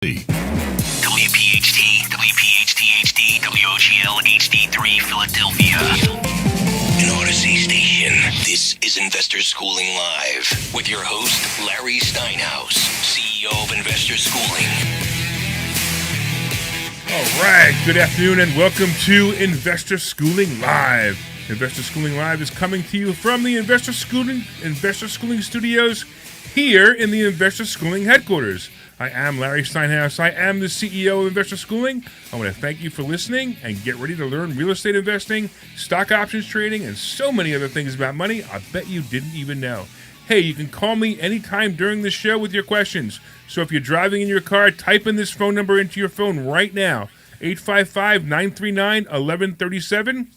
WPHT, WPHT-HD, WOGL HD3 Philadelphia. An Odyssey station. This is Investor Schooling Live with your host, Larry Steinhouse, CEO of Investor Schooling. All right, good afternoon and welcome to Investor Schooling Live. Investor Schooling Live is coming to you from the Investor Schooling Studios here in the Investor Schooling headquarters. I am Larry Steinhouse. I am the CEO of Investor Schooling. I want to thank you for listening and get ready to learn real estate investing, stock options trading, and so many other things about money I bet you didn't even know. Hey, you can call me anytime during the show with your questions. So if you're driving in your car, type in this phone number into your phone right now, 855-939-1137.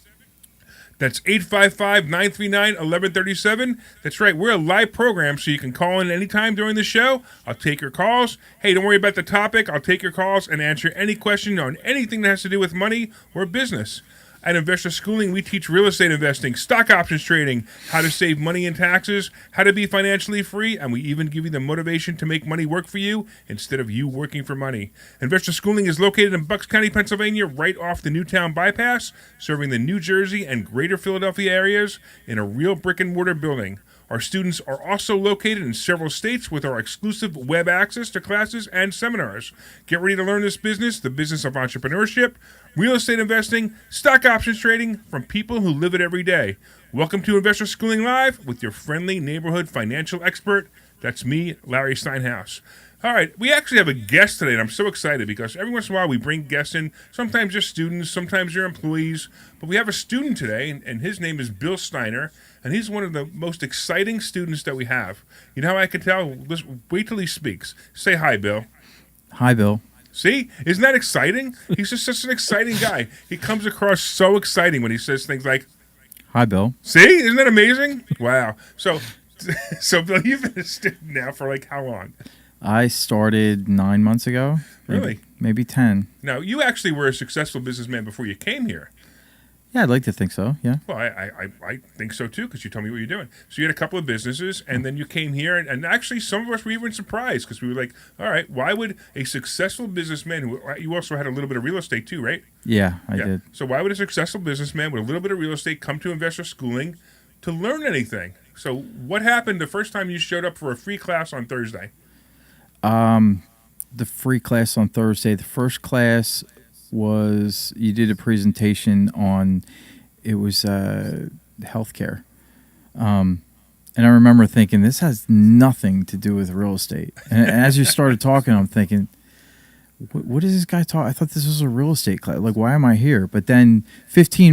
That's 855-939-1137. That's right. We're a live program, so you can call in anytime during the show. I'll take your calls. Hey, don't worry about the topic. I'll take your calls and answer any question on anything that has to do with money or business. At Investor Schooling, we teach real estate investing, stock options trading, how to save money in taxes, how to be financially free, and we even give you the motivation to make money work for you instead of you working for money. Investor Schooling is located in Bucks County, Pennsylvania, right off the Newtown Bypass, serving the New Jersey and greater Philadelphia areas in a real brick-and-mortar building. Our students are also located in several states with our exclusive web access to classes and seminars. Get ready to learn this business, the business of entrepreneurship, real estate investing, stock options trading from people who live it every day. Welcome to Investor Schooling Live with your friendly neighborhood financial expert. That's me, Larry Steinhouse. All right, we actually have a guest today, and I'm so excited because every once in a while we bring guests in, sometimes just students, sometimes your employees, but we have a student today, and his name is Bill Steiner, and he's one of the most exciting students that we have. You know how I can tell? Wait till he speaks. Say hi, Bill. Hi, Bill. See? Isn't that exciting? He's just such an exciting guy. He comes across so exciting when he says things like, Hi, Bill. See? Isn't that amazing? Wow. So Bill, you've been a student now for like how long? I started 9 months ago. Really? Maybe 10. Now, you actually were a successful businessman before you came here. Yeah, I'd like to think so, yeah. Well, I think so, too, because you told me what you're doing. So you had a couple of businesses, and then you came here, and actually some of us were even surprised, because we were like, all right, why would a successful businessman, you also had a little bit of real estate, too, right? Yeah, I did. So why would a successful businessman with a little bit of real estate come to Investor Schooling to learn anything? So what happened the first time you showed up for a free class on Thursday? The free class on Thursday, the first class was, you did a presentation on, it was healthcare. And I remember thinking, this has nothing to do with real estate. And as you started talking, I'm thinking, what is this guy talking? I thought this was a real estate class. Like, why am I here? But then 15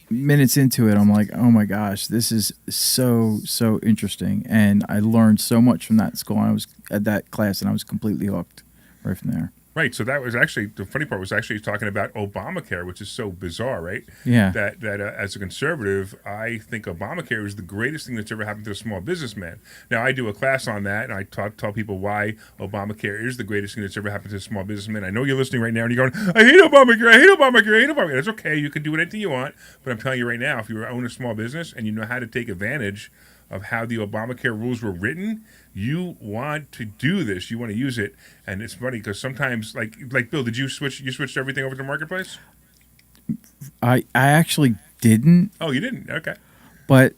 minutes into it, I'm like, oh my gosh, this is so interesting. And I learned so much from that school. I was at that class, and I was completely hooked right from there. Right, so that was actually, the funny part was actually talking about Obamacare, which is so bizarre, right? Yeah. That as a conservative, I think Obamacare is the greatest thing that's ever happened to a small businessman. Now, I do a class on that, and I tell people why Obamacare is the greatest thing that's ever happened to a small businessman. I know you're listening right now, and you're going, I hate Obamacare, I hate Obamacare, I hate Obamacare. That's okay, you can do anything you want, but I'm telling you right now, if you own a small business and you know how to take advantage of how the Obamacare rules were written, you want to do this. You want to use it, and it's funny because sometimes, like Bill, did you switched everything over to Marketplace? I actually didn't. Oh, you didn't? Okay. But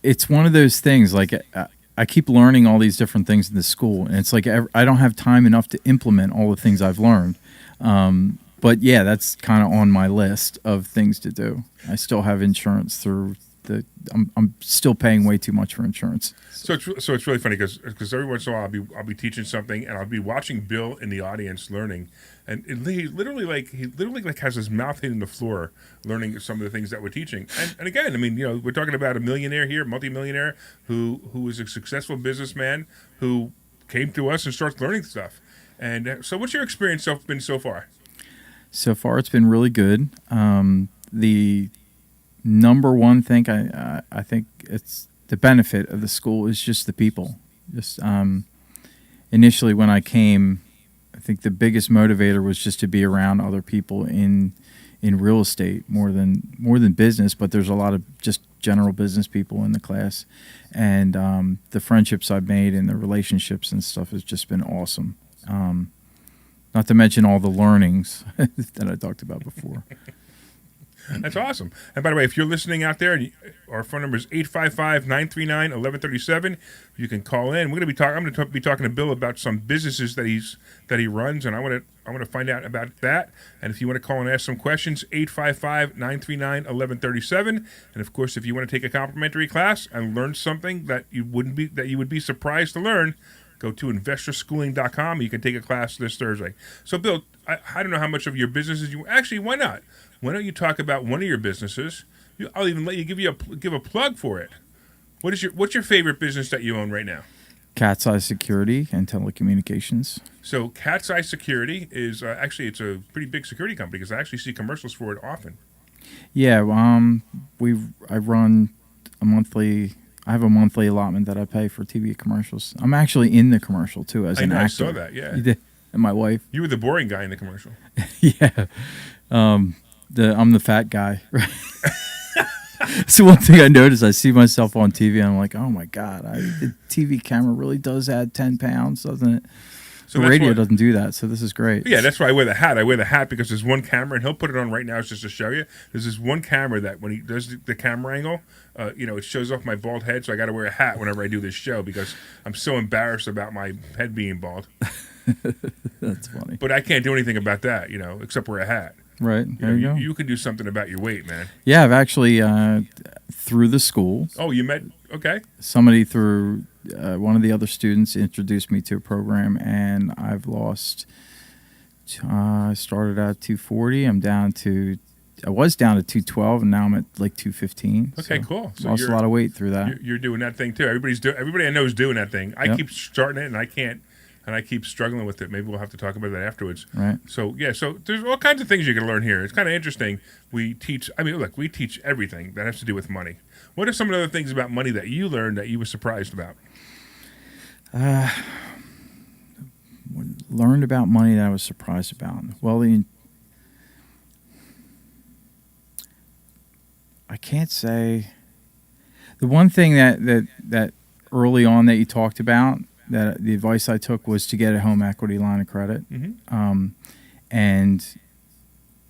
it's one of those things. Like, I keep learning all these different things in the school, and it's like I don't have time enough to implement all the things I've learned. But yeah, that's kind of on my list of things to do. I still have insurance through. I'm still paying way too much for insurance. So it's really funny because every once in a while I'll be teaching something and I'll be watching Bill in the audience learning, and he literally has his mouth hitting the floor learning some of the things that we're teaching. And again, I mean, you know, we're talking about a millionaire here, multimillionaire who is a successful businessman who came to us and starts learning stuff. And so, what's your experience been so far? So far, it's been really good. The number one thing I think it's the benefit of the school is just the people. Just initially when I came, I think the biggest motivator was just to be around other people in real estate more than business, but there's a lot of just general business people in the class, and the friendships I've made and the relationships and stuff has just been awesome. Not to mention all the learnings that I talked about before. That's awesome. And by the way, if you're listening out there, our phone number is 855-939-1137. You can call in. I'm going to be talking to Bill about some businesses that he runs, and I want to find out about that. And if you want to call and ask some questions, 855-939-1137. And of course, if you want to take a complimentary class and learn something that you would be surprised to learn, go to investorschooling.com. You can take a class this Thursday. So, Bill, I don't know how much of your businesses you actually. Why not? Why don't you talk about one of your businesses? I'll even let you give a plug for it. What's your favorite business that you own right now? Cat's Eye Security and Telecommunications. So Cat's Eye Security is actually it's a pretty big security company because I actually see commercials for it often. Yeah, I run a monthly. I have a monthly allotment that I pay for TV commercials. I'm actually in the commercial too as an actor. I saw that. Yeah, you did. And my wife. You were the boring guy in the commercial. Yeah. I'm the fat guy. Right? So one thing I noticed, I see myself on TV, and I'm like, oh my God, the TV camera really does add 10 pounds, doesn't it? So the radio doesn't do that, so this is great. Yeah, that's why I wear the hat. I wear the hat because there's one camera, and he'll put it on right now just to show you. There's this one camera that when he does the camera angle, it shows off my bald head, so I got to wear a hat whenever I do this show because I'm so embarrassed about my head being bald. That's funny. But I can't do anything about that, except wear a hat. Right. There you go. You can do something about your weight, man. Yeah, I've actually, through the school. Oh, you met? Okay. Somebody through one of the other students introduced me to a program, and I've lost. I started out 240. I was down to 212, and now I'm at like 215. Okay, cool. So lost a lot of weight through that. You're doing that thing too. Everybody I know is doing that thing. I keep starting it, and I can't. And I keep struggling with it. Maybe we'll have to talk about that afterwards. Right. So there's all kinds of things you can learn here. It's kind of interesting. We teach everything that has to do with money. What are some of the other things about money that you learned that you were surprised about? Learned about money that I was surprised about. Well, I can't say. The one thing that early on that you talked about, that the advice I took was to get a home equity line of credit. Mm-hmm. And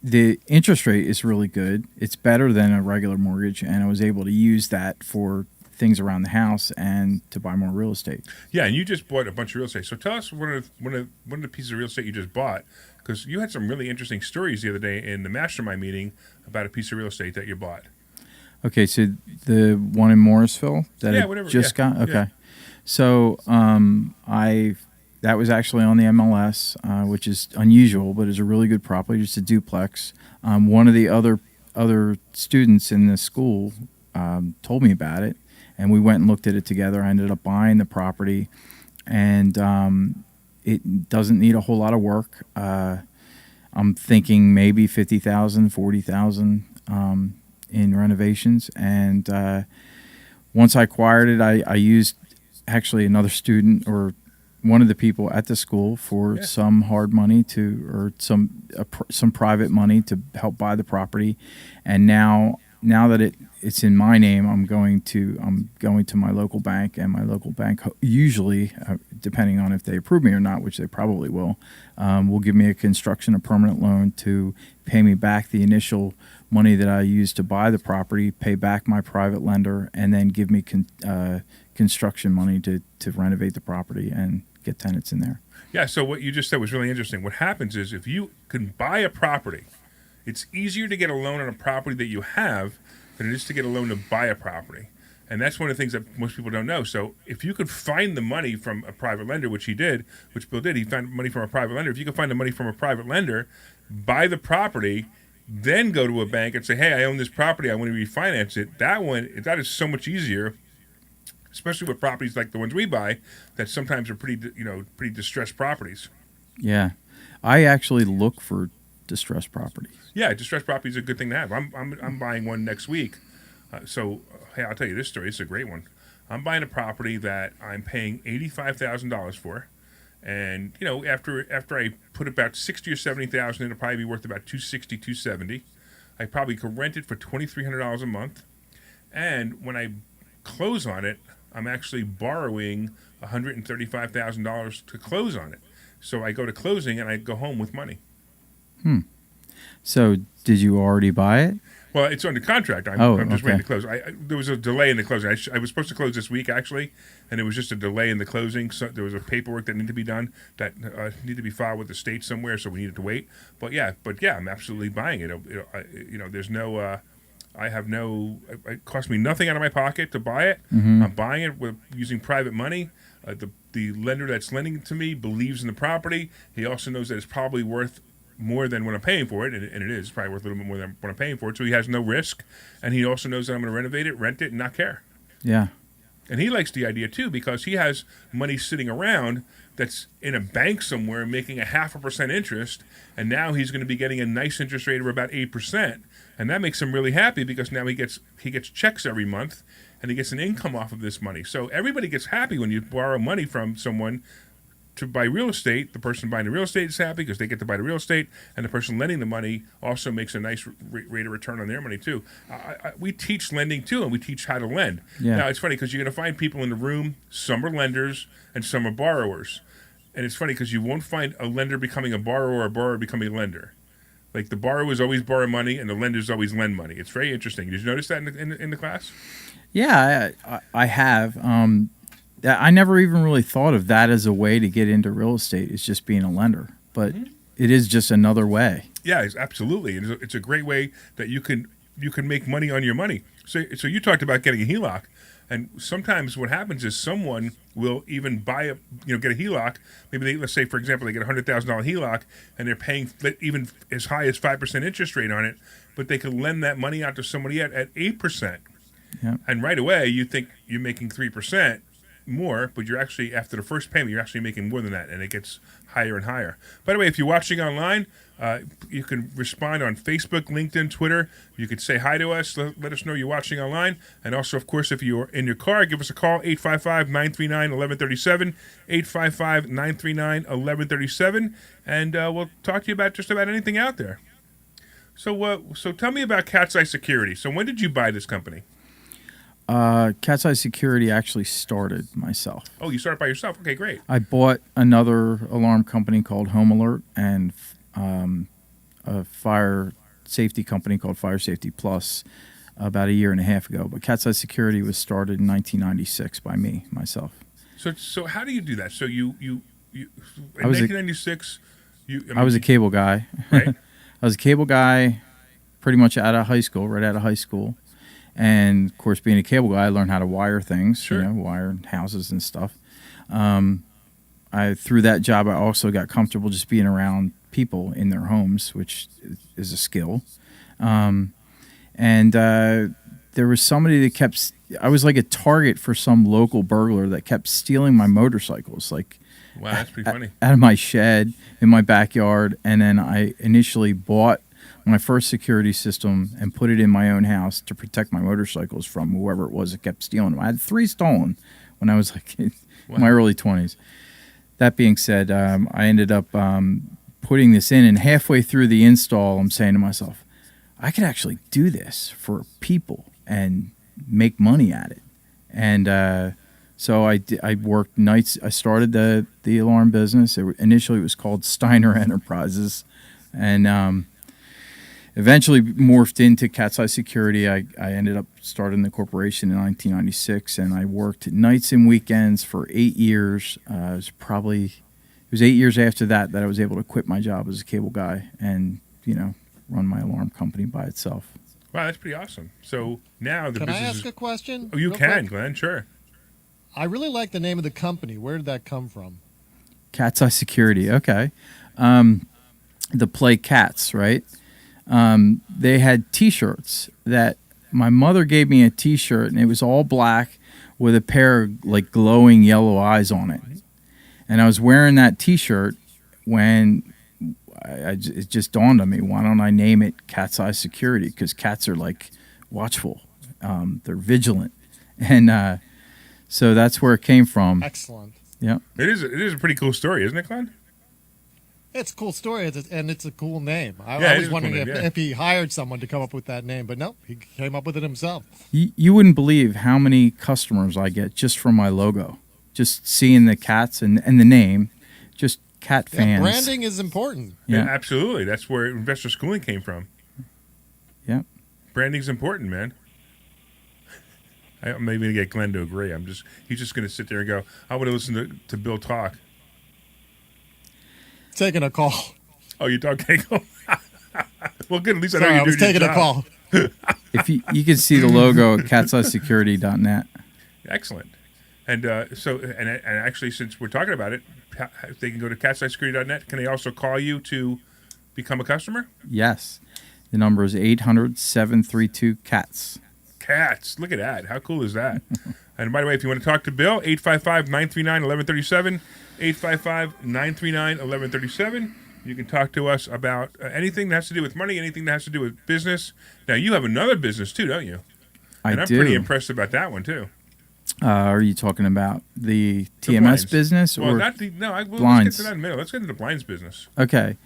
the interest rate is really good. It's better than a regular mortgage, and I was able to use that for things around the house and to buy more real estate. Yeah, and you just bought a bunch of real estate. So tell us one of the pieces of real estate you just bought, because you had some really interesting stories the other day in the mastermind meeting about a piece of real estate that you bought. Okay, so the one in Morrisville that I just got? Okay. Yeah. So that was actually on the MLS, which is unusual, but it's a really good property. It's a duplex. One of the other students in the school told me about it, and we went and looked at it together. I ended up buying the property, and it doesn't need a whole lot of work. I'm thinking maybe $50,000, $40,000 in renovations. And once I acquired it, I used actually another student or one of the people at the school for some hard money or some private money to help buy the property. And now that it's in my name, I'm going to my local bank, and my local bank usually, depending on if they approve me or not, which they probably will give me a permanent loan to pay me back the initial money that I used to buy the property, pay back my private lender, and then give me construction money to renovate the property and get tenants in there. Yeah, so what you just said was really interesting. What happens is if you can buy a property, it's easier to get a loan on a property that you have than it is to get a loan to buy a property. And that's one of the things that most people don't know. So if you could find the money from a private lender, which Bill did, he found money from a private lender. If you can find the money from a private lender, buy the property, then go to a bank and say, hey, I own this property, I want to refinance it. That is so much easier, especially with properties like the ones we buy that sometimes are pretty distressed properties. Yeah. I actually look for distressed properties. Yeah, distressed property is a good thing to have. I'm buying one next week. Hey, I'll tell you this story. It's a great one. I'm buying a property that I'm paying $85,000 for. And, after I put about $60,000 or $70,000, it'll probably be worth about $260,000, $270,000. I probably could rent it for $2,300 a month. And when I close on it, I'm actually borrowing $135,000 to close on it. So I go to closing and I go home with money. So did you already buy it? Well, it's under contract. I'm just waiting to close. There was a delay in the closing. I was supposed to close this week, actually, and it was just a delay in the closing. So there was a paperwork that needed to be done that needed to be filed with the state somewhere, so we needed to wait. But yeah, I'm absolutely buying it. There's no. I have no. It cost me nothing out of my pocket to buy it. I'm buying it using private money. The lender that's lending it to me believes in the property. He also knows that it's probably worth more than what I'm paying for it, and it is probably worth a little bit more than what I'm paying for it. So he has no risk, and he also knows that I'm going to renovate it, rent it, and not care. Yeah. And he likes the idea too because he has money sitting around that's in a bank somewhere making a 0.5% interest, and now he's going to be getting a nice interest rate of about 8%, and that makes him really happy because now he gets checks every month, and he gets an income off of this money. So everybody gets happy when you borrow money from someone to buy real estate. The person buying the real estate is happy because they get to buy the real estate, and the person lending the money also makes a nice rate of return on their money too. We teach lending too, and we teach how to lend. Yeah. Now it's funny because you're going to find people in the room. Some are lenders and some are borrowers, and it's funny because you won't find a lender becoming a borrower or a borrower becoming a lender. Like the borrowers always borrow money and the lenders always lend money. It's very interesting. Did you notice that in the class? Yeah, I have. I never even really thought of that as a way to get into real estate. It's just being a lender, but it is just another way. Yeah, absolutely. It's a great way that you can make money on your money. So you talked about getting a HELOC, and sometimes what happens is someone will even get a HELOC. Maybe let's say, for example, they get a $100,000 HELOC, and they're paying even as high as 5% interest rate on it, but they could lend that money out to somebody at 8%. Yeah. And right away, you think you're making 3% more, but you're actually, after the first payment, you're actually making more than that, and it gets higher and higher. By the way, if you're watching online, you can respond on Facebook, LinkedIn, Twitter. You could say hi to us, let us know you're watching online. And also, of course, if you're in your car, give us a call, 855-939-1137, 855-939-1137, and we'll talk to you about just about anything out there. So tell me about Cat's Eye Security. So when did you buy this company? Cat's Eye Security actually started myself. Oh, you started by yourself. Okay, great. I bought another alarm company called Home Alert and a fire safety company called Fire Safety Plus about 1.5 years ago. But Cat's Eye Security was started in 1996 by myself. So how do you do that? So you in I was 1996, I was a cable guy. Right? I was a cable guy pretty much right out of high school. And, of course, being a cable guy, I learned how to wire things, Sure. Wire houses and stuff. Through that job, I also got comfortable just being around people in their homes, which is a skill. There was somebody that I was like a target for some local burglar that kept stealing my motorcycles, Wow, that's pretty funny. out of my shed in my backyard. And then I initially bought my first security system and put it in my own house to protect my motorcycles from whoever it was that kept stealing them. I had 3 stolen when I was in my early 20s. That being said, I ended up putting this in, and halfway through the install, I'm saying to myself, I could actually do this for people and make money at it. And so I worked nights. I started the alarm business. Initially, it was called Steiner Enterprises, and eventually morphed into Cat's Eye Security. I ended up starting the corporation in 1996, and I worked nights and weekends for 8 years. It was 8 years after that I was able to quit my job as a cable guy and run my alarm company by itself. Wow, that's pretty awesome. So now the Can business I ask a question? Oh, you real can, quick? Glenn, sure. I really like the name of the company. Where did that come from? Cat's Eye Security, okay. The play Cats, right? They had T-shirts that my mother gave me a T-shirt, and it was all black with a pair of glowing yellow eyes on it. And I was wearing that T-shirt when it just dawned on me, why don't I name it Cat's Eye Security? Because cats are watchful, they're vigilant, and so that's where it came from. Excellent. Yeah, It is a pretty cool story, isn't it, Glenn? It's a cool story, and it's a cool name. Yeah, I it was is a wondering cool name, yeah. if he hired someone to come up with that name, but no, he came up with it himself. you wouldn't believe how many customers I get just from my logo, just seeing the cats and the name, just cat fans. Branding is important. Yeah, Yeah. absolutely. That's where investor schooling came from. Yep. Branding's important, man. I'm maybe gonna get Glenn to agree. He's just gonna sit there and go, I want to listen to Bill talk. Taking a call. Oh, you talk Kegel? Well, good. At least I know Sorry, you're I was doing your taking a job. call. If you can see the logo at catsidesecurity.net. Excellent. And and actually, since we're talking about it, they can go to catsidesecurity.net. Can they also call you to become a customer? Yes. The number is 800-732-CATS. Cats. Look at that. How cool is that? And by the way, if you want to talk to Bill, 855-939-1137, 855-939-1137. You can talk to us about anything that has to do with money, anything that has to do with business. Now, you have another business too, don't you? And I'm do. pretty impressed about that one too. Are you talking about the The TMS blinds. business Well, or not the, no, let's blinds? get to that in a minute. Let's get into the blinds business. Okay.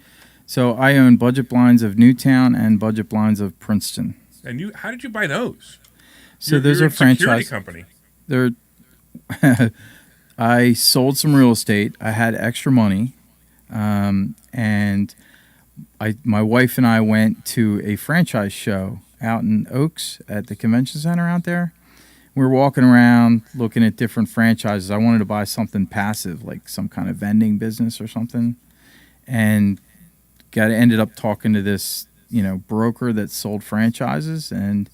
So I own Budget Blinds of Newtown and Budget Blinds of Princeton. And how did you buy those? So You're those are a security franchise. company. They're I sold some real estate. I had extra money, and my wife and I went to a franchise show out in Oaks at the convention center out there. We were walking around looking at different franchises. I wanted to buy something passive, like some kind of vending business or something, and ended up talking to this broker that sold franchises, and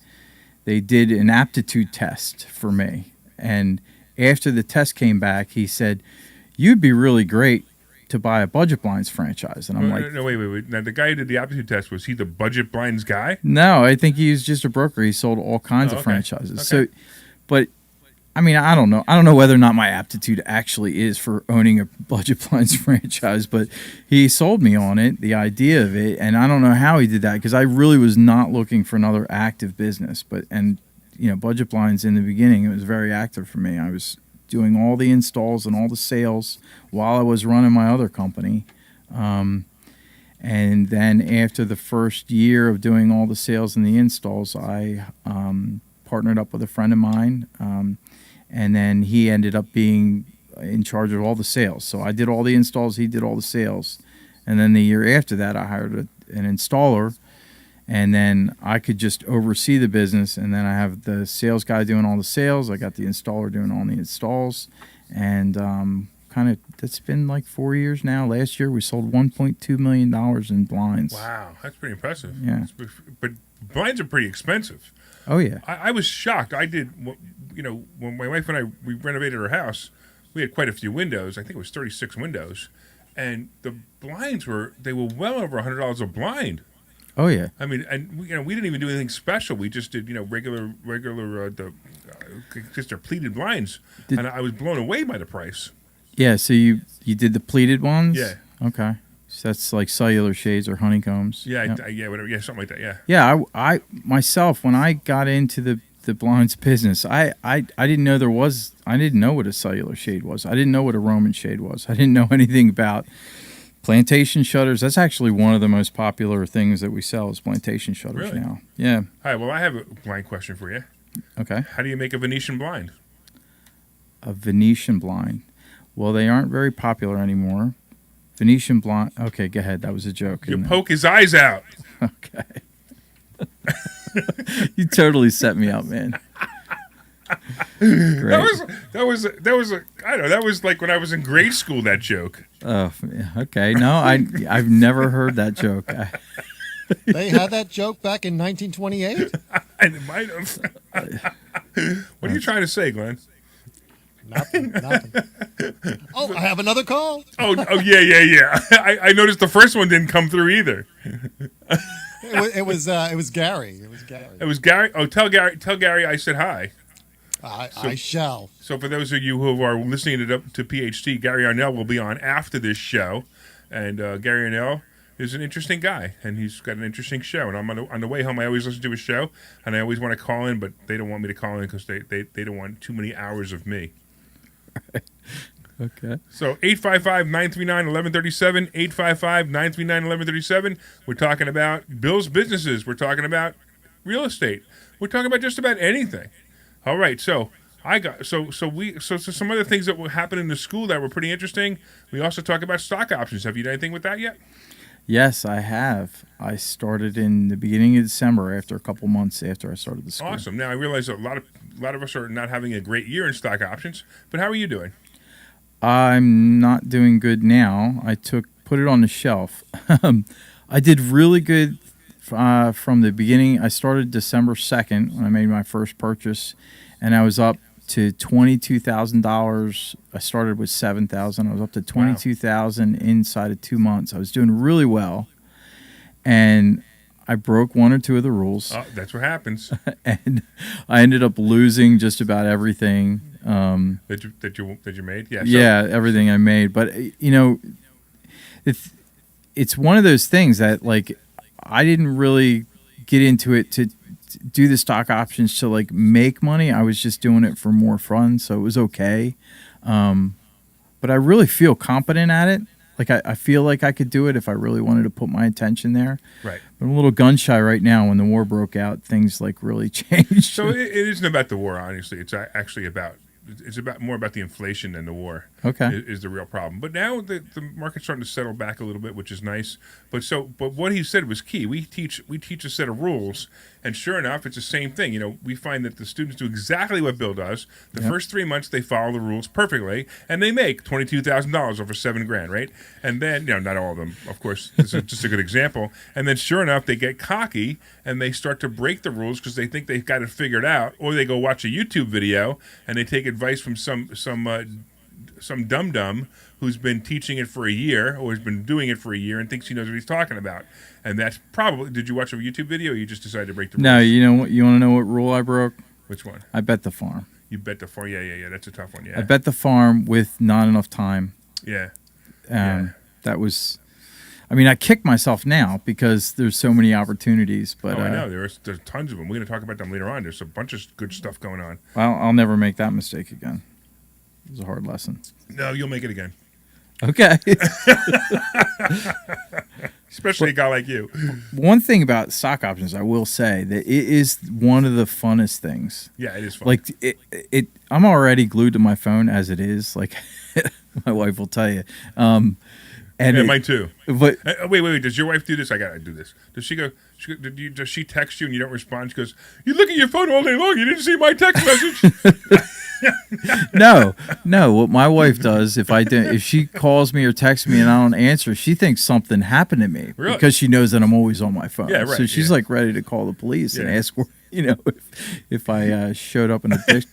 they did an aptitude test for me. And after the test came back, he said, "You'd be really great to buy a Budget Blinds franchise." And I'm like, No, wait. Now, the guy who did the aptitude test, was he the budget blinds guy? "No, I think he was just a broker. He sold all kinds of okay. franchises." Okay. So, but I mean, I don't know. I don't know whether or not my aptitude actually is for owning a Budget Blinds franchise, but he sold me on it, the idea of it, and I don't know how he did that because I really was not looking for another active business. Budget Blinds in the beginning, it was very active for me. I was doing all the installs and all the sales while I was running my other company. And then after the first year of doing all the sales and the installs, I partnered up with a friend of mine. And then he ended up being in charge of all the sales. So I did all the installs, he did all the sales. And then the year after that, I hired an installer. And then I could just oversee the business. And then I have the sales guy doing all the sales. I got the installer doing all the installs. And that's been like 4 years now. Last year, we sold $1.2 million in blinds. Wow, that's pretty impressive. Yeah. But blinds are pretty expensive. Oh, yeah. I was shocked. I did, when my wife and we renovated our house, we had quite a few windows. I think it was 36 windows. And the blinds were well over $100 a blind. Oh, yeah. I mean, and we didn't even do anything special. We just did, regular, just our pleated blinds. And I was blown away by the price. Yeah, so you did the pleated ones? Yeah. Okay. So that's like cellular shades or honeycombs. Yeah, Yep. whatever. Yeah, something like that. Yeah. Yeah, I myself, when I got into the blinds business, I didn't know I didn't know what a cellular shade was. I didn't know what a Roman shade was. I didn't know anything about plantation shutters. That's actually one of the most popular things that we sell is plantation shutters Really? now. Yeah. All right, well, I have a blind question for you. Okay. How do you make a Venetian blind? A Venetian blind. Well, they aren't very popular anymore. Venetian blind. Okay, go ahead. That was a joke. You isn't it? poke his eyes out. Okay. You totally set me up, man. Great. That was like when I was in grade school, that joke. Oh, yeah, okay. No, I've never heard that joke. They had that joke back in 1928? And it might have. What are you trying to say, Glenn? Nothing. Oh, I have another call. Oh, yeah. I noticed the first one didn't come through either. It was Gary. It was Gary. Oh, tell Gary I said hi. I shall. So for those of you who are listening to PHT, Gary Arnell will be on after this show, and Gary Arnell is an interesting guy, and he's got an interesting show. And I'm on the way home. I always listen to his show, and I always want to call in, but they don't want me to call in because they don't want too many hours of me. Okay. So 855-939-1137, 855-939-1137. We're talking about Bill's businesses. We're talking about real estate. We're talking about just about anything. All right, so So some other things that will happen in the school that were pretty interesting. We also talk about stock options. Have you done anything with that yet? Yes, I have. I started in the beginning of December after a couple months after I started the school. Awesome. Now I realize a lot of us are not having a great year in stock options, but how are you doing? I'm not doing good now. I put it on the shelf. I did really good from the beginning. I started December 2nd when I made my first purchase, and I was up to $22,000. I started with $7,000. I was up to $22,000 inside of 2 months. I was doing really well, and I broke one or two of the rules. Oh, that's what happens. And I ended up losing just about everything. That you made? Yeah. Yeah, everything I made. But it's one of those things that like I didn't really get into it to do the stock options to like make money. I was just doing it for more fun, so it was okay. But I really feel competent at it. Like I feel like I could do it if I really wanted to put my attention there. Right. But I'm a little gun shy right now. When the war broke out, things like really changed. So it isn't about the war, honestly. It's actually about more about the inflation than the war. Okay. Is the real problem. But now the market's starting to settle back a little bit, which is nice. But what he said was key. We teach a set of rules, and sure enough, it's the same thing. We find that the students do exactly what Bill does. The first 3 months they follow the rules perfectly, and they make $22,000 over $7,000, right? And then not all of them, of course. This is just a good example. And then sure enough, they get cocky and they start to break the rules because they think they've got it figured out, or they go watch a YouTube video and they take advice from some dum-dum who's been teaching it for a year or has been doing it for a year and thinks he knows what he's talking about. And that's probably... Did you watch a YouTube video or you just decided to break the rules? No, you know what? You want to know what rule I broke? Which one? I bet the farm. You bet the farm. Yeah. That's a tough one, yeah. I bet the farm with not enough time. Yeah. That was... I mean, I kick myself now because there's so many opportunities. But I know. There's tons of them. We're going to talk about them later on. There's a bunch of good stuff going on. I'll never make that mistake again. It was a hard lesson. No, you'll make it again. Okay. Especially a guy like you. One thing about stock options, I will say that it is one of the funnest things. Yeah, it is fun. Like I'm already glued to my phone as it is. Like my wife will tell you. Mine too. But wait. Does your wife do this? I gotta do this. Does she go? Does she text you and you don't respond? She goes, "You look at your phone all day long. You didn't see my text message." No. What my wife does, if she calls me or texts me and I don't answer, she thinks something happened to me. Really? Because she knows that I'm always on my phone. Yeah, right. So she's like ready to call the police and ask where, if I showed up in a ditch,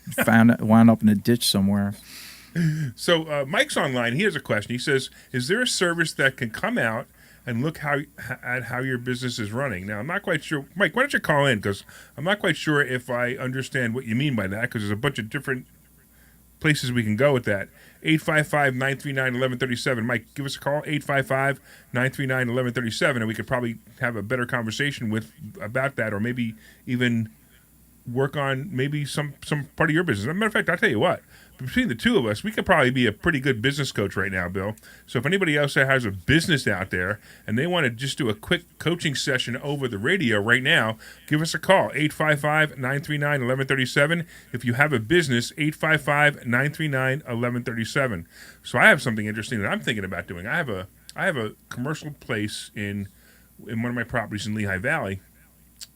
wound up in a ditch somewhere. So Mike's online. He has a question. He says, "Is there a service that can come out and look at how your business is running?" Now, I'm not quite sure. Mike, why don't you call in? Because I'm not quite sure if I understand what you mean by that, because there's a bunch of different places we can go with that. 855-939-1137. Mike, give us a call, 855-939-1137, and we could probably have a better conversation about that, or maybe even work on maybe some part of your business. As a matter of fact, I'll tell you what. Between the two of us, we could probably be a pretty good business coach right now, Bill. So if anybody else has a business out there and they want to just do a quick coaching session over the radio right now, give us a call, 855-939-1137. If you have a business, 855-939-1137. So I have something interesting that I'm thinking about doing. I have a commercial place in one of my properties in Lehigh Valley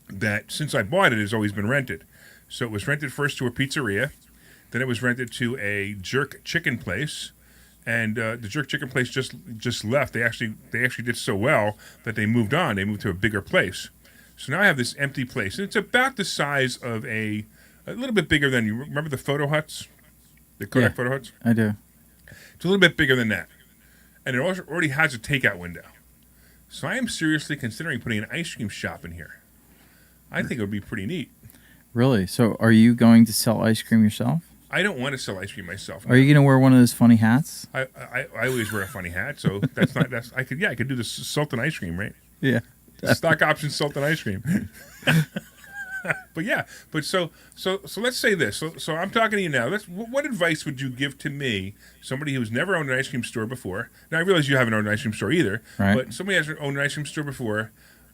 that since I bought it has always been rented. So it was rented first to a pizzeria. Then it was rented to a jerk chicken place, and the jerk chicken place just left. They actually did so well that they moved on. They moved to a bigger place. So now I have this empty place, and it's about the size of a little bit bigger than, you remember the photo huts, the Kodak photo huts? I do. It's a little bit bigger than that, and it also already has a takeout window. So I am seriously considering putting an ice cream shop in here. I think it would be pretty neat. Really? So are you going to sell ice cream yourself? I don't want to sell ice cream myself. Are you going to wear one of those funny hats? I always wear a funny hat, so I could do the salt and ice cream, right? Yeah. Stock option salt and ice cream. But so let's say this. So I'm talking to you now. What advice would you give to me, somebody who's never owned an ice cream store before? Now I realize you haven't owned an ice cream store either, right. But somebody hasn't owned an ice cream store before,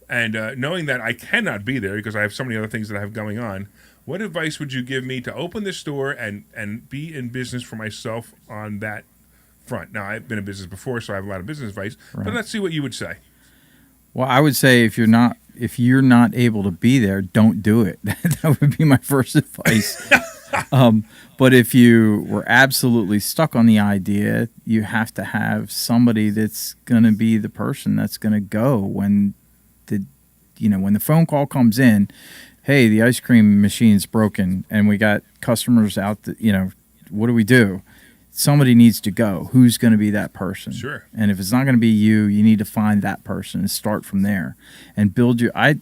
and knowing that I cannot be there because I have so many other things that I have going on. What advice would you give me to open this store and be in business for myself on that front? Now, I've been in business before, so I have a lot of business advice. Right. But let's see what you would say. Well, I would say if you're not able to be there, don't do it. That would be my first advice. But if you were absolutely stuck on the idea, you have to have somebody that's going to be the person that's going to go when the phone call comes in. Hey, the ice cream machine's broken, and we got customers out. What do we do? Somebody needs to go. Who's going to be that person? Sure. And if it's not going to be you, you need to find that person and start from there and build your. I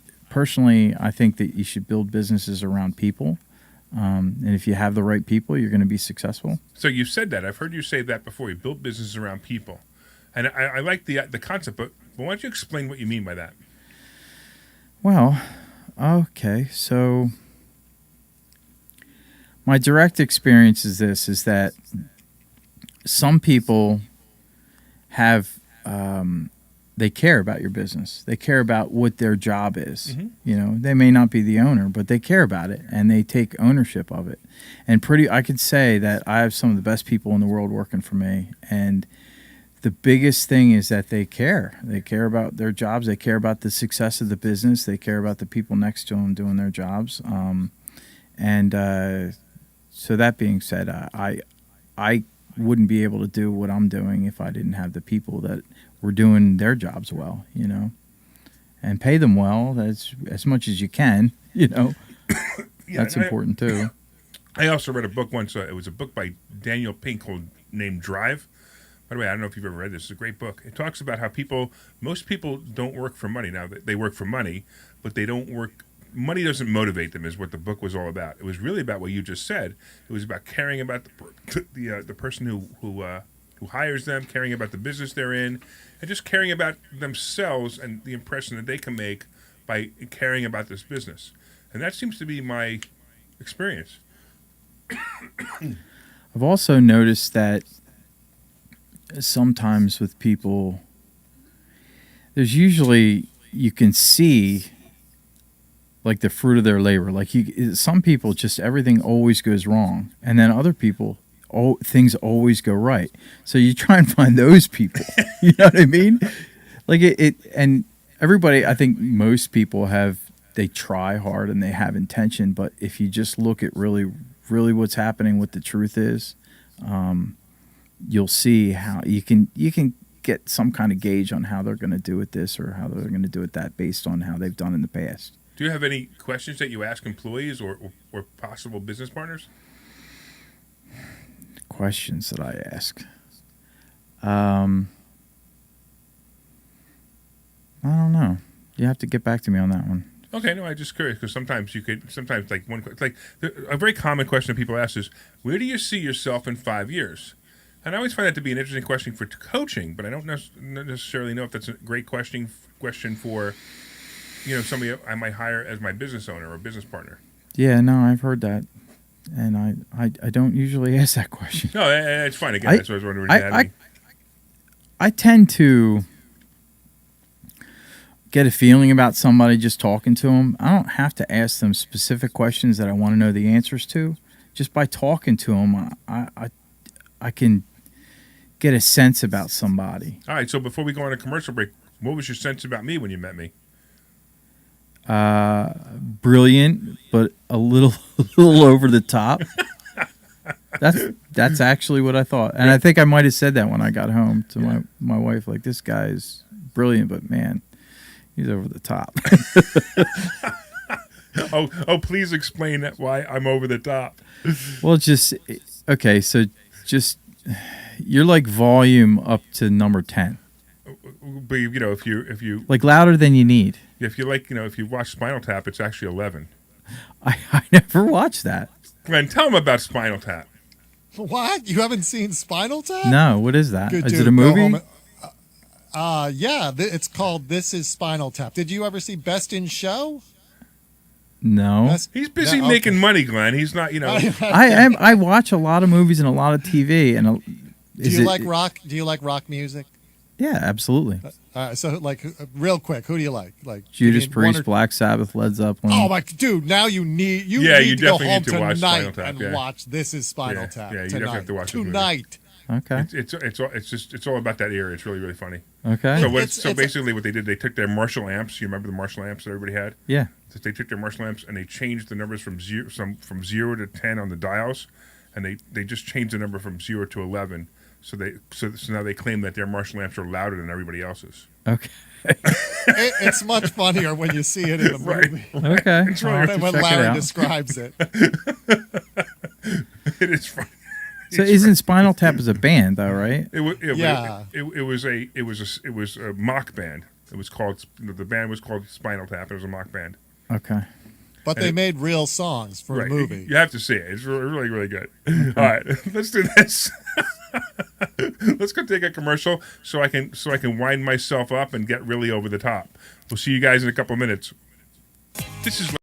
think that you should build businesses around people. And if you have the right people, you're going to be successful. So you said that. I've heard you say that before. You build businesses around people. And I like the concept, but why don't you explain what you mean by that? Well, okay. So my direct experience is that some people have they care about your business. They care about what their job is. Mm-hmm. They may not be the owner, but they care about it and they take ownership of it. And I could say that I have some of the best people in the world working for me. And the biggest thing is that they care. They care about their jobs. They care about the success of the business. They care about the people next to them doing their jobs. So that being said, I wouldn't be able to do what I'm doing if I didn't have the people that were doing their jobs well, and pay them well. That's as much as you can, Yeah, That's important too. I also read a book once. It was a book by Daniel Pink named Drive. By the way, I don't know if you've ever read this. It's a great book. It talks about how most people don't work for money. Now, they work for money, but they don't work. Money doesn't motivate them, is what the book was all about. It was really about what you just said. It was about caring about the person who hires them, caring about the business they're in, and just caring about themselves and the impression that they can make by caring about this business. And that seems to be my experience. I've also noticed that sometimes with people, there's usually, you can see like the fruit of their labor. Like some people, just everything always goes wrong, and then other people, things always go right. So you try and find those people. You know what I mean? Like and everybody, I think most people they try hard and they have intention, but if you just look at really, really what's happening, what the truth is, you'll see how you can get some kind of gauge on how they're going to do it this or how they're going to do it that based on how they've done in the past. Do you have any questions that you ask employees or possible business partners? Questions that I ask. I don't know. You have to get back to me on that one. Okay, no, I'm just curious because sometimes like a very common question that people ask is, where do you see yourself in 5 years? And I always find that to be an interesting question for coaching, but I don't necessarily know if that's a great question for somebody I might hire as my business owner or business partner. Yeah, no, I've heard that, and I don't usually ask that question. No, it's fine. Again, that's what I was wondering. I tend to get a feeling about somebody just talking to them. I don't have to ask them specific questions that I want to know the answers to. Just by talking to them, I can get a sense about somebody. All right, so before we go on a commercial break, what was your sense about me when you met me? Brilliant, but a little over the top. That's actually what I thought, and I think I might have said that when I got home to my wife. Like, this guy's brilliant, but man, he's over the top. Oh, please explain why I'm over the top. Well, okay. So you're like volume up to number 10. But if you like louder than you need. If you if you watch Spinal Tap, it's actually 11. I never watched that. Glenn, tell them about Spinal Tap. What? You haven't seen Spinal Tap? No. What is that? Good Is dude, it a movie? Yeah. It's called This Is Spinal Tap. Did you ever see Best in Show? No. He's busy making money, Glenn. He's not. I watch a lot of movies and a lot of TV. And do you like rock? Do you like rock music? Yeah, absolutely. So, like, real quick, who do you like? Like Judas give me one Priest, Black Sabbath, Led Zeppelin. Oh my dude! Now you need you to go definitely home need to watch Spinal tonight Tap, and yeah. watch This Is Spinal Yeah, Tap yeah, you tonight. definitely have to watch this movie. Tonight. Okay. It's all about that era. It's really, really funny. Okay. So It's basically what they did, they took their Marshall amps. You remember the Marshall amps that everybody had? Yeah. So they took their Marshall amps and they changed the numbers from 0 to 10 on the dials, and they just changed the number from 0 to 11. So now they claim that their Marshall amps are louder than everybody else's. Okay. It's much funnier when you see it in the movie. Okay. It's really- I'll have to When check it Larry out. describes it. It is funny. So isn't Spinal Tap as a band though, right? Yeah. It was a mock band. It was called the band was called Spinal Tap. It was a mock band. Okay. But they made real songs for a movie. You have to see it. It's really, really good. All right, let's do this. Let's go take a commercial so I can wind myself up and get really over the top. We'll see you guys in a couple minutes. This is.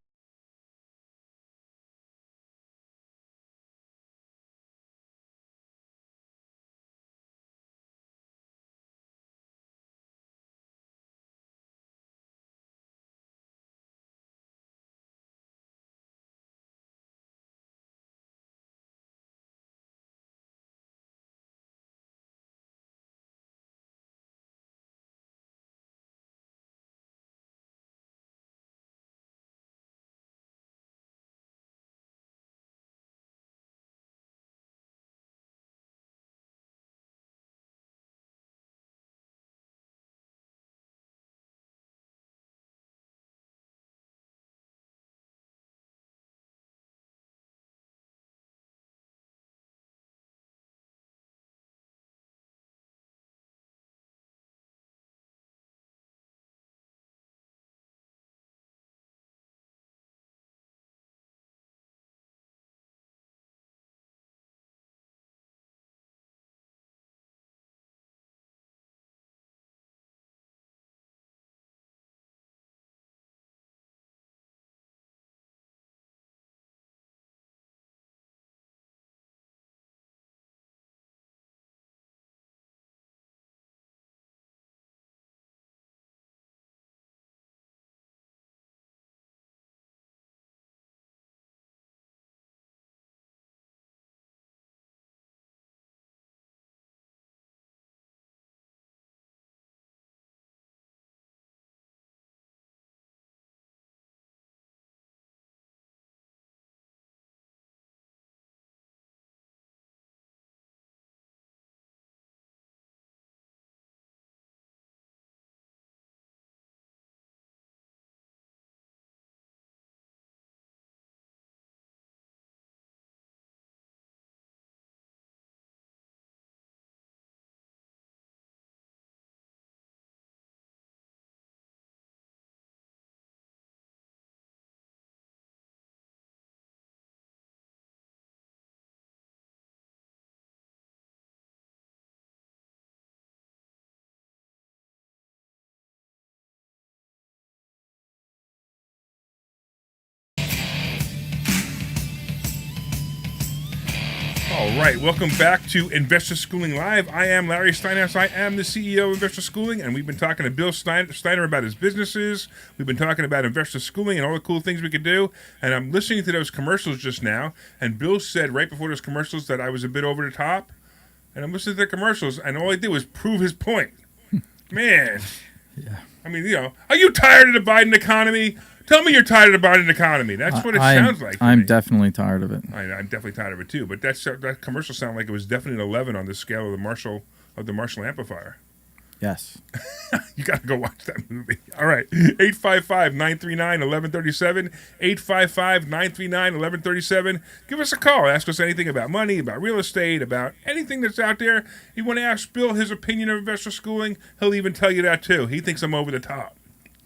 All right, welcome back to Investor Schooling Live. I am Larry Steinhouse. I am the CEO of Investor Schooling, and we've been talking to Bill Steiner about his businesses. We've been talking about investor schooling and all the cool things we could do. And I'm listening to those commercials just now, and Bill said right before those commercials that I was a bit over the top. And I'm listening to the commercials, and all I did was prove his point. Man. Yeah. I mean, are you tired of the Biden economy? Tell me you're tired of the Biden economy. That's what it sounds like. I'm definitely tired of it. I'm definitely tired of it too. But that commercial sounded like it was definitely an 11 on the scale of the Marshall amplifier. Yes. You got to go watch that movie. All right. 855-939-1137. 855-939-1137. Give us a call. Ask us anything about money, about real estate, about anything that's out there. You want to ask Bill his opinion of investor schooling, he'll even tell you that too. He thinks I'm over the top.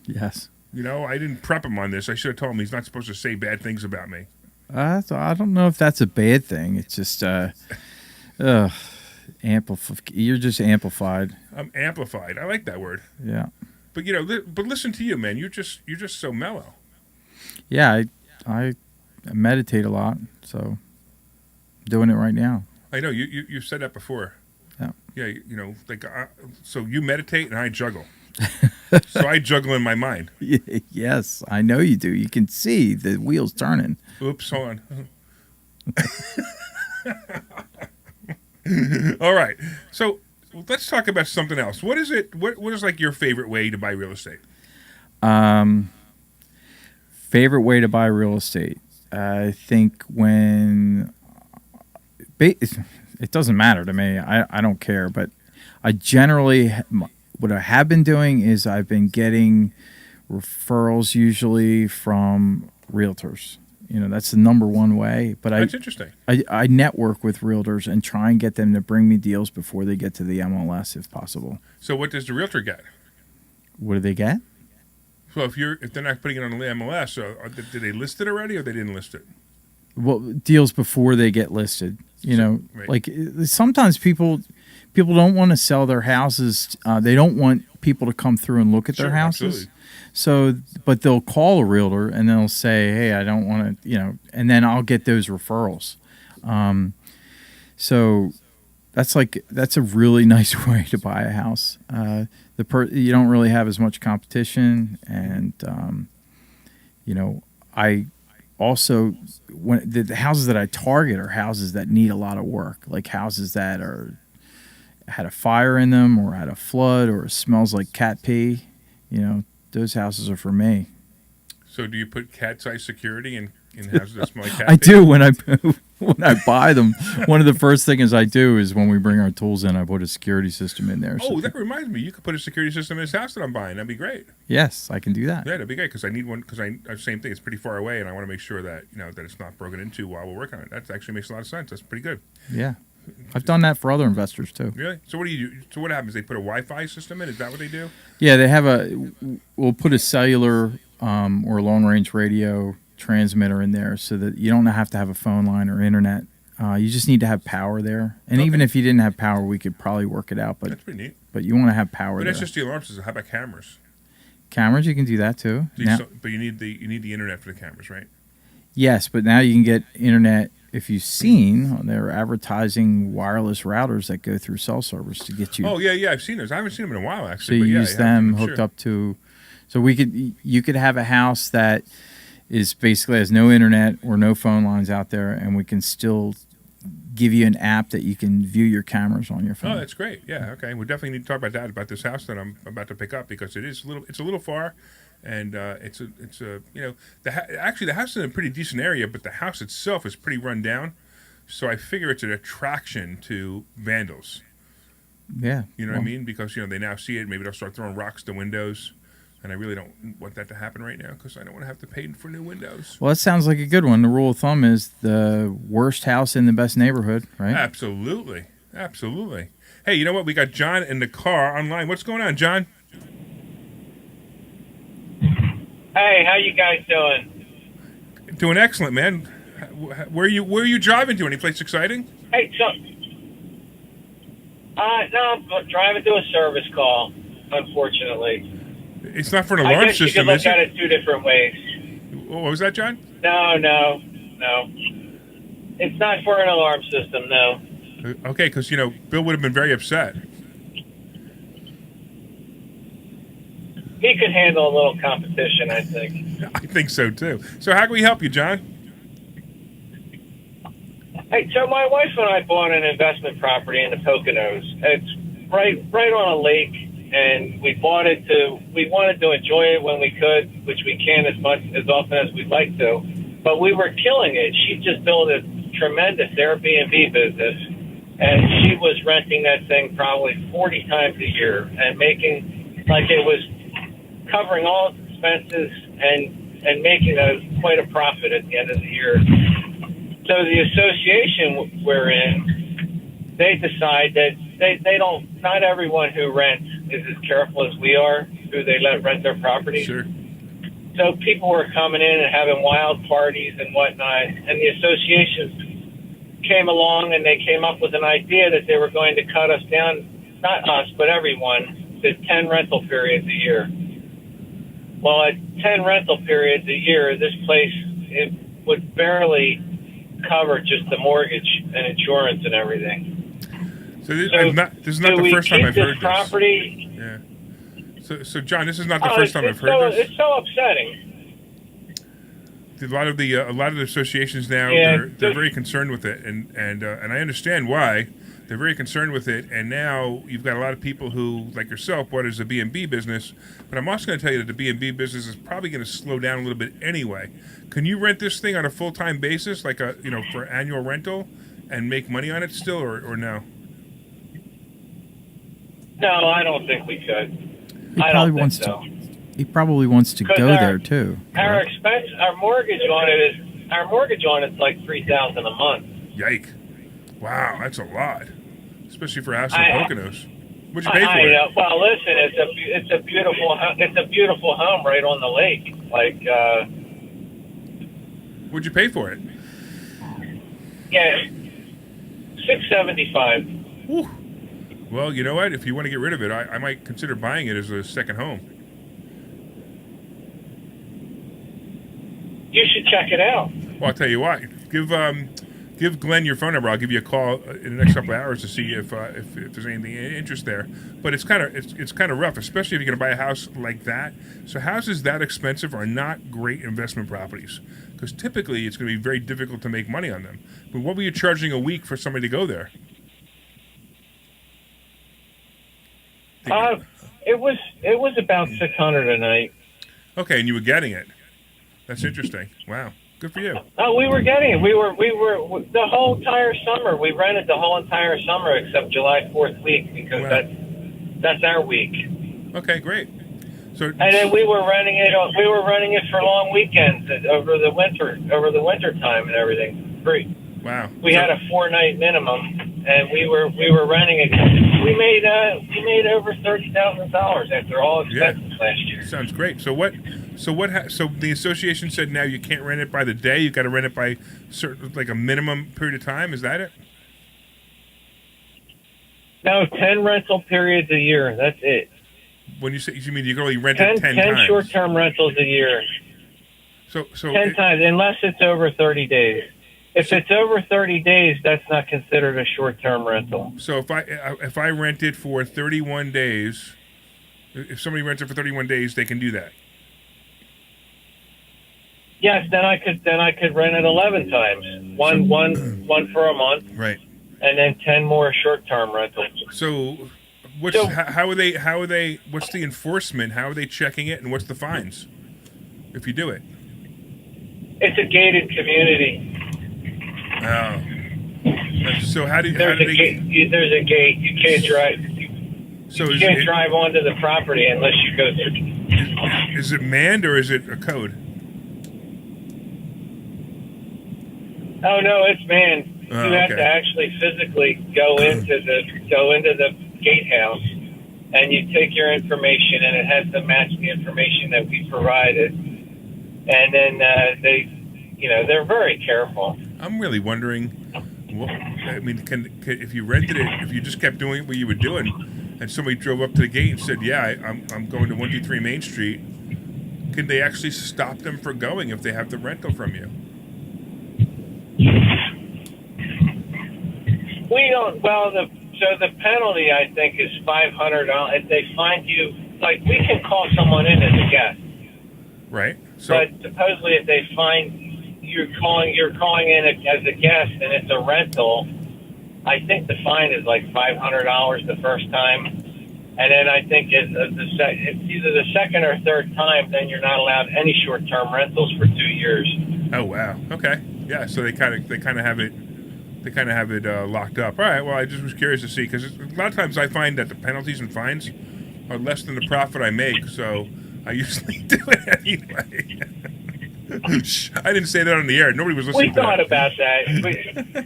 Yes. I didn't prep him on this. I should have told him he's not supposed to say bad things about me. So I don't know if that's a bad thing. It's just you're just amplified. I'm amplified. I like that word. Yeah. But but listen to you, man. You're just so mellow. Yeah, I meditate a lot, so I'm doing it right now. I know you've said that before. Yeah. Yeah, so you meditate and I juggle. So I juggle in my mind. Yes, I know you do. You can see the wheels turning. Oops, hold on. All right. So let's talk about something else. What is it? What is like your favorite way to buy real estate? Favorite way to buy real estate. I think when it doesn't matter to me. I don't care, but I generally what I have been doing is I've been getting referrals usually from realtors. That's the number one way. But That's interesting. I network with realtors and try and get them to bring me deals before they get to the MLS if possible. So what does the realtor get? What do they get? So if they're not putting it on the MLS, did they list it already or they didn't list it? Well, deals before they get listed. Right. Like sometimes people don't want to sell their houses. They don't want people to come through and look at their houses. Absolutely. So, but they'll call a realtor and they'll say, "Hey, I don't want to," and then I'll get those referrals. So that's a really nice way to buy a house. You don't really have as much competition, and I also when the houses that I target are houses that need a lot of work, like houses that had a fire in them or had a flood or it smells like cat pee. Those houses are for me. So do you put cat-size security in houses that smell like cat I pee? do when I buy them. One of the first things I do is when we bring our tools in, I put a security system in there. Oh, that reminds me. You could put a security system in this house that I'm buying. That'd be great. Yes, I can do that. Yeah, that'd be great because I need one because same thing. It's pretty far away, and I want to make sure that that it's not broken into while we're working on it. That actually makes a lot of sense. That's pretty good. Yeah. I've done that for other investors too. Really? So what do you do? So what happens? They put a Wi-Fi system in? Is that what they do? Yeah, they have we'll put a cellular or long-range radio transmitter in there so that you don't have to have a phone line or internet. You just need to have power there. And even if you didn't have power, we could probably work it out. But that's pretty neat. But you want to have power But there. that's just the alarm system. How about cameras? Cameras, you can do that too. But you need the internet for the cameras, right? Yes, but now you can get internet. If you've seen, they're advertising wireless routers that go through cell service to get you. Oh yeah, I've seen those. I haven't seen them in a while So actually. you but use them hooked up to. So you could have a house that is basically has no internet or no phone lines out there, and we can still give you an app that you can view your cameras on your phone. Oh, that's great. Yeah, okay. We definitely need to talk about this house that I'm about to pick up because it's a little far, and actually the house is in a pretty decent area, but the house itself is pretty run down. So I figure it's an attraction to vandals. Yeah, you know what I mean? Because they now see it. Maybe they'll start throwing rocks to windows. And I really don't want that to happen right now because I don't want to have to pay for new windows. Well, that sounds like a good one. The rule of thumb is the worst house in the best neighborhood, right? Absolutely. Hey, you know what? We got John in the car online. What's going on, John? Hey, how you guys doing? Doing excellent, man. Where are you driving to? Any place exciting? Hey, no, I'm driving to a service call, unfortunately. It's not for an alarm system, you can look at it two different ways. What was that, John? No. It's not for an alarm system, no. Okay, because, Bill would have been very upset. He could handle a little competition, I think. I think so, too. So how can we help you, John? Hey, so my wife and I bought an investment property in the Poconos. It's right on a lake. And we wanted to enjoy it when we could, which we can as often as we'd like to. But we were killing it. She just built a tremendous Airbnb business, and she was renting that thing probably 40 times a year and making like it was covering all its expenses and making quite a profit at the end of the year. So the association we're in, they decide that they don't. Not everyone who rents is as careful as we are who they let rent their property. Sure. So people were coming in and having wild parties and whatnot, and the association came along and they came up with an idea that they were going to cut us down, not us, but everyone, to 10 rental periods a year. Well, at 10 rental periods a year, this place, it would barely cover just the mortgage and insurance and everything. So this, So this is not do the we first time keep I've this heard property? this. Yeah. So John, this is not the first time I've heard this. It's so upsetting. A lot of the associations now Yeah, they're very concerned with it, and I understand why. They're very concerned with it, and now you've got a lot of people who, like yourself, bought it as a B&B business. But I'm also going to tell you that the B&B business is probably going to slow down a little bit anyway. Can you rent this thing on a full-time basis, like for annual rental, and make money on it still, or no? No, I don't think we could. He I probably don't wants think so. to. He probably wants to 'Cause go there too. Our correct? expense, our mortgage on it's like $3,000 a month. Yike! Wow, that's a lot, especially for a house in I- Poconos. What'd you pay for it? Well, listen, it's a beautiful home right on the lake. Like, What'd you pay for it? yeah, $675. Whew. Well, you know what? If you want to get rid of it, I might consider buying it as a second home. You should check it out. Well, I'll tell you what. Give Glenn your phone number. I'll give you a call in the next couple of hours to see if there's anything interest there. But it's kind of rough, especially if you're going to buy a house like that. So houses that expensive are not great investment properties because typically it's going to be very difficult to make money on them. But what were you charging a week for somebody to go there? It was about $600 a night. Okay, and you were getting it. That's interesting. Wow, good for you. Oh, we were getting it. We were the whole entire summer. We rented the whole entire summer except July 4th week because Wow. that's our week. Okay, great. So And then we were renting it. We were renting it for long weekends over the winter time and everything. Free. wow. We had a 4-night minimum, and we were renting it. We made over $30,000 after all expenses last year. Sounds great. So the association said now you can't rent it by the day. You got to rent it by like a minimum period of time. Is that it? No, 10 rental periods a year. That's it. When you say you mean you can only rent it 10 10 times? short-term rentals a year. So 10 times, unless it's over 30 days. If it's over 30 days, that's not considered a short-term rental. So if I rent it for 31 days, if somebody rents it for 31 days, they can do that. Yes, then I could rent it 11 times. One for a month, Right. and then 10 more short-term rentals. So how are they what's the enforcement? How are they checking it and what's the fines if you do it? It's a gated community. Oh. So There's a gate. You can't drive. So You can't drive onto the property unless you go through. is it manned or is it a code? Oh no, it's manned. Oh, You have okay. to actually physically go into the gatehouse, and you take your information, and it has to match the information that we provided. And then they're very careful. I'm really wondering. I mean, if you rented it, if you just kept doing what you were doing, and somebody drove up to the gate and said, "Yeah, I'm going to 123 Main Street," can they actually stop them from going if they have the rental from you? We don't. Well, the penalty I think is $500 if they find you. Like we can call someone in as a guest, Right. So but supposedly if they find you're calling in as a guest and it's a rental, I think the fine is like $500 the first time, and then I think it's either the second or third time, then you're not allowed any short-term rentals for 2 years. oh wow. Okay. Yeah. So they kind of have it locked up. All right. Well, I just was curious to see because a lot of times I find that the penalties and fines are less than the profit I make, so I usually do it anyway. I didn't say that on the air. Nobody was listening. We thought about that.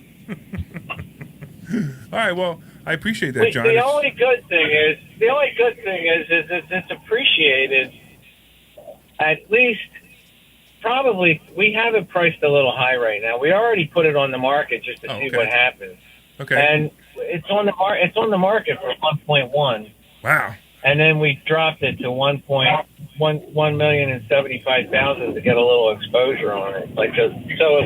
All right. Well, I appreciate that, John. The only good thing is it's appreciated. At least, probably, we have it priced a little high right now. We already put it on the market just to see okay. what happens. Okay. And it's on the market for 1.1. Wow. And then we dropped it to 1,075,000 to get a little exposure on it. So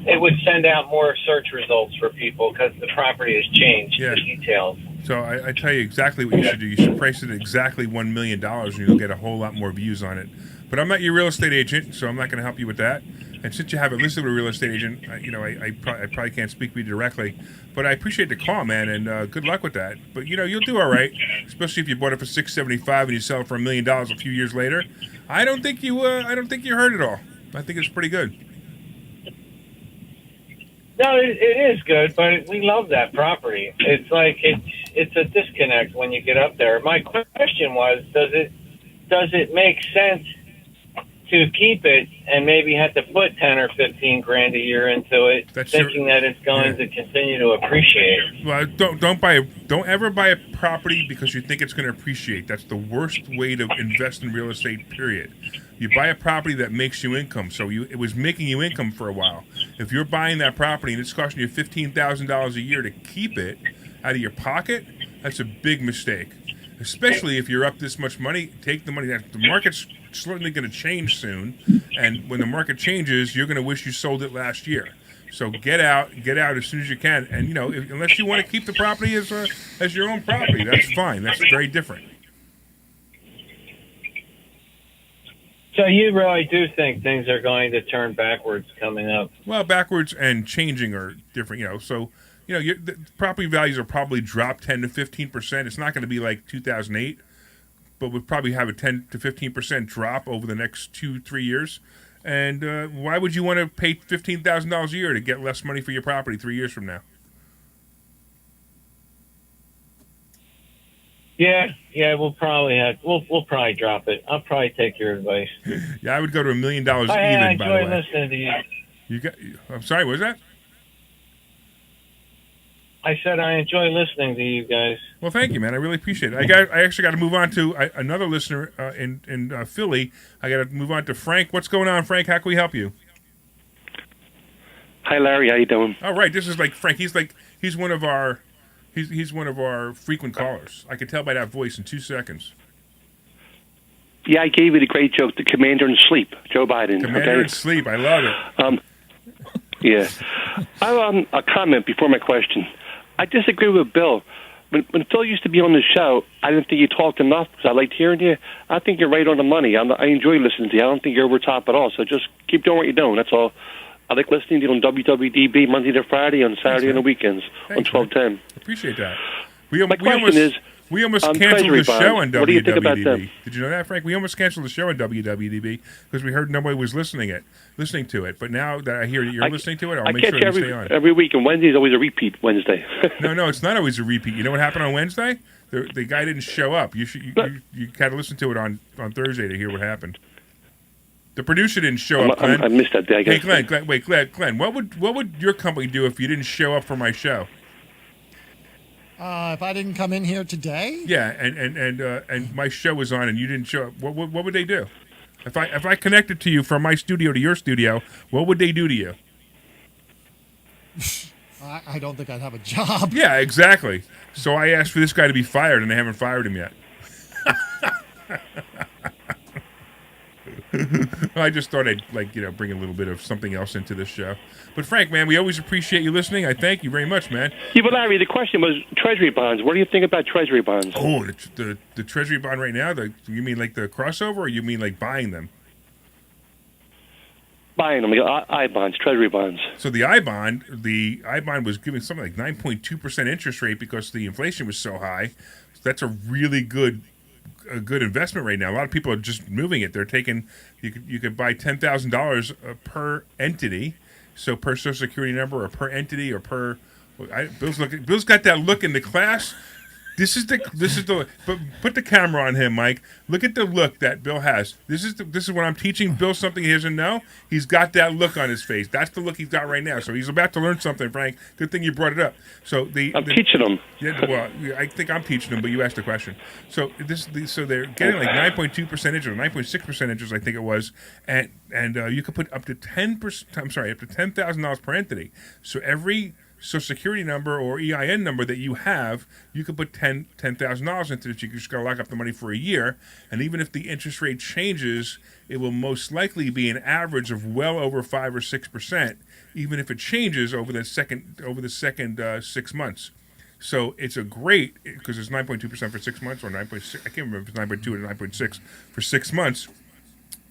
it would send out more search results for people because the property has changed, Yeah. the details. So I tell you exactly what you should do. You should price it at exactly $1 million, and you'll get a whole lot more views on it. But I'm not your real estate agent, so I'm not going to help you with that. And since you haven't listed with a real estate agent, I probably can't speak for you directly. But I appreciate the call, man, and good luck with that. But you'll do all right, especially if you bought it for $675 and you sell it for $1 million a few years later. I don't think you hurt it all. I think it's pretty good. No, it is good, but we love that property. It's like it's a disconnect when you get up there. My question was, does it make sense to keep it and maybe have to put 10 or 15 grand a year into it, thinking that it's going to continue to appreciate? Well, don't ever buy a property because you think it's going to appreciate. That's the worst way to invest in real estate, period. You buy a property that makes you income. So it was making you income for a while. If you're buying that property and it's costing you $15,000 a year to keep it out of your pocket, that's a big mistake. Especially if you're up this much money, take the money. The market's certainly going to change soon, and when the market changes, you're going to wish you sold it last year. So get out as soon as you can. And unless you want to keep the property as your own property, that's fine. That's very different. So you really do think things are going to turn backwards coming up? Well, backwards and changing are different. So the property values will probably drop 10 to 15%. It's not going to be like 2008, but we'll probably have a 10 to 15% drop over the next 2-3 years. And why would you want to pay $15,000 a year to get less money for your property 3 years from now? Yeah, we'll probably drop it. I'll probably take your advice. Yeah, I would go to $1 million even. I by the way, enjoy listening to you. I'm sorry. What was that? I said I enjoy listening to you guys. Well, thank you, man. I really appreciate it. I actually got to move on to another listener in Philly. I got to move on to Frank. What's going on, Frank? How can we help you? Hi, Larry. How you doing? All right. This is like Frank. He's one of our frequent callers. I could tell by that voice in 2 seconds. Yeah, I gave you the great joke, the Commander in Sleep, Joe Biden. Commander in Sleep. I love it. Yeah. A comment before my question. I disagree with Bill. When Phil used to be on the show, I didn't think you talked enough because I liked hearing you. I think you're right on the money. I enjoy listening to you. I don't think you're over top at all. So just keep doing what you're doing. That's all. I like listening to you on WWDB Monday to Friday, on Saturday and the weekends on 1210. Appreciate that. My question is, we almost canceled Treasury the show bonds. on WWDB. What do you think about them? Did you know that, Frank? We almost canceled the show on WWDB because we heard nobody was listening to it. But now that I hear that you're listening to it, I'll make sure you stay on. Every week, and Wednesday is always a repeat Wednesday. No, it's not always a repeat. You know what happened on Wednesday? The guy didn't show up. You got to listen to it on Thursday to hear what happened. The producer didn't show up, Glenn. I missed that day. I guess. Hey, Glenn, what would your company do if you didn't show up for my show? If I didn't come in here today? Yeah, and my show was on and you didn't show up. What would they do? If I connected to you from my studio to your studio, what would they do to you? I don't think I'd have a job. Yeah, exactly. So I asked for this guy to be fired, and they haven't fired him yet. Well, I just thought I'd bring a little bit of something else into this show. But Frank, man, we always appreciate you listening. I thank you very much, man. Yeah, but Larry, the question was Treasury bonds. What do you think about Treasury bonds? Oh, the Treasury bond right now. You mean like the crossover, or you mean like buying them? Buying them, I bonds, Treasury bonds. So the I bond was giving something like 9.2% interest rate because the inflation was so high. So that's a really good investment right now. A lot of people are just moving it. They're taking you could buy $10,000 per entity, so per Social Security number or per entity or per. Bill's got that look in the class. This is the. But put the camera on him, Mike. Look at the look that Bill has. This is when I'm teaching Bill something he doesn't know. He's got that look on his face. That's the look he's got right now. So he's about to learn something, Frank. Good thing you brought it up. So I'm teaching him. Yeah, well, I think I'm teaching him, but you asked the question. So they're getting like 9.2% interest, 9.6% interest, I think it was, and you could put up to 10%. I'm sorry, up to $10,000 per entity. So every Social Security number or EIN number that you have, you could put $10,000 into it. You just got to lock up the money for a year, and even if the interest rate changes, it will most likely be an average of well over 5 or 6%, even if it changes over the second 6 months. So it's a great, because it's 9.2% for 6 months, or 9.6. I can't remember if it's 9.2 or 9.6 for 6 months.